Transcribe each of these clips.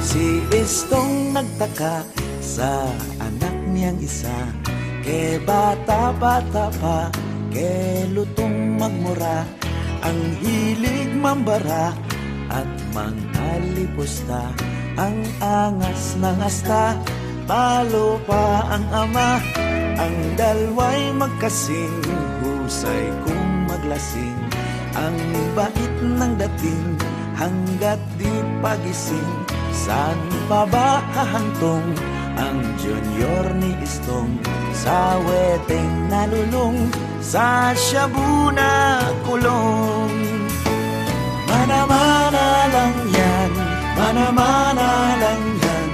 Si Istong nagtaka sa anak niyang isa, ke bata-bata pa, ke lutong magmura, ang hilig mambara at manghalipusta, ang angas ng asta, talo pa ang ama. Ang dalway magkasing, husay kung maglasing, ang bait ng dating, hanggat di pagising. Saan pa ba hahantong ang junior ni Istong? Sa weteng nalulong, sa shabu na kulong. Mana-mana lang yan, mana-mana lang yan,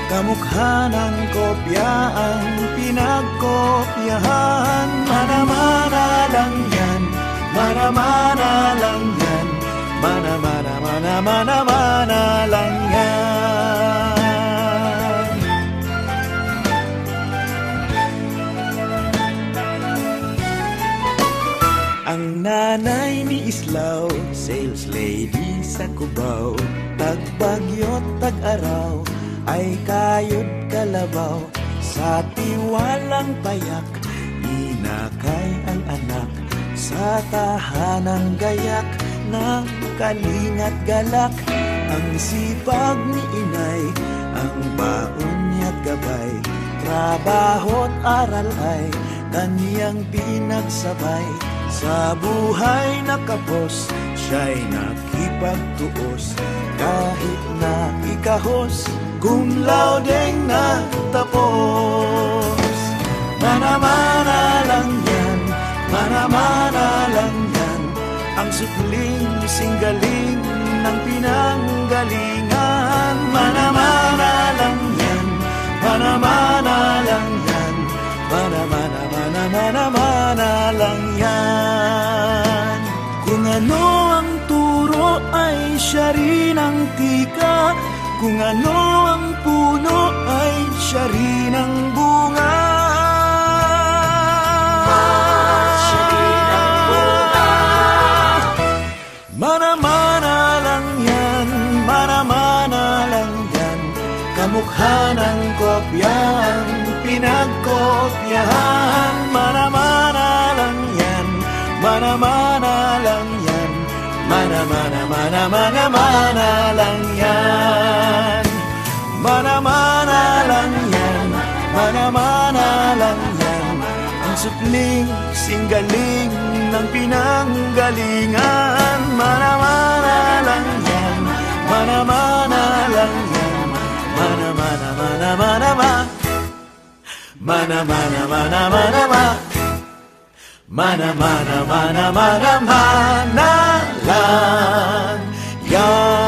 kamukha ng kopya ang pinagkopyahan. Mana-mana lang yan, mana-mana lang yan, mana-mana, mana-mana, mana lang yan. Ang nanay ni Islaw, sales lady sa Cubao, tagbagyo't tag-araw, ay kayod kalabaw. Sa tiwalang payak, inakay ang anak, sa tahanang gayak ng kalingat galak. Ang sipag ni inay, ang baon niya't gabay, trabaho't aral ay kaniyang pinagsabay. Sa buhay nakapos, siya'y nakipagtuos, kahit na ikahos, cum laudeng natapos. Mana-mana lang yan, mana-mana lang yan, ang supling singgaling ng pinanggalingan. Mana-mana lang yan, mana-mana lang yan, mana-mana, mana-mana, mana lang yan. Kung ano ang turo ay siya rin ang tika, kung ano ang puno ay siya rin ang bunga. Siya rin ang bunga. Mana-mana lang yan, mana-mana lang yan, kamukha ng kopya ang pinagkopyahan. Mana-mana lang yan, mana-mana lang yan, mana-mana, mana-mana, mana lang yan. Mana-mana lang yan, mana-mana lang yan, ang supling singgaling ng pinanggalingan. Mana-mana lang yan, mana-mana lang yan, mana-mana, mana-mana, mana-mana, mana-mana, mana-mana, mana-mana, mana lang yan.